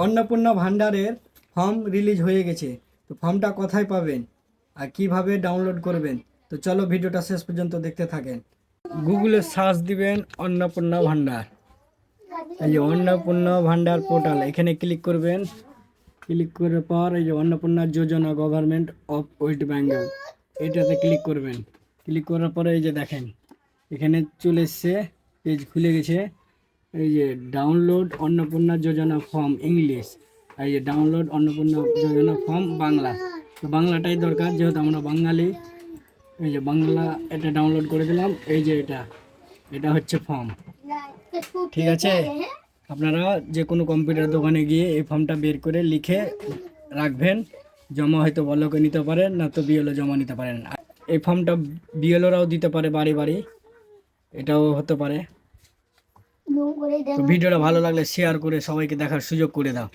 অন্নপূর্ণা ভান্ডারের form release হয়ে গেছে। তো ফর্মটা কোথায় পাবেন আর কিভাবে ডাউনলোড করবেন, তো চলো ভিডিওটা শেষ পর্যন্ত দেখতে থাকেন। গুগলে সার্চ দিবেন অন্নপূর্ণা ভান্ডার, এই যে অন্নপূর্ণা ভান্ডার পোর্টাল, এখানে ক্লিক করবেন। ক্লিক করার পর এই যে অন্নপূর্ণা যোজনা গভর্নমেন্ট অফ ওয়েস্ট বেঙ্গল, এটাতে ক্লিক করবেন। ক্লিক করার পরে এই যে দেখেন এখানে চলে এসছে, পেজ খুলে গেছে। এই যে ডাউনলোড অন্নপূর্ণা যোজনা ফর্ম ইংলিশ, এই যে ডাউনলোড অন্নপূর্ণা যোজনা ফর্ম বাংলা। তো বাংলাটাই দরকার যেহেতু আমরা বাঙালি। এই যে বাংলা এটা ডাউনলোড করে দিলাম। এই যে এটা হচ্ছে ফর্ম, ঠিক আছে। আপনারা যে কোনো কম্পিউটার দোকানে গিয়ে এই ফর্মটা বের করে লিখে রাখবেন। জমা হয়তো বলকে নিতে পারেন, না তো বিএলও জমা নিতে পারেন। এই ফর্মটা বিএলওরাও দিতে পারে বাড়ি বাড়ি, এটাও হতে পারে। তো ভিডিওটা ভালো লাগলে শেয়ার করে সবাইকে দেখার সুযোগ করে দাও।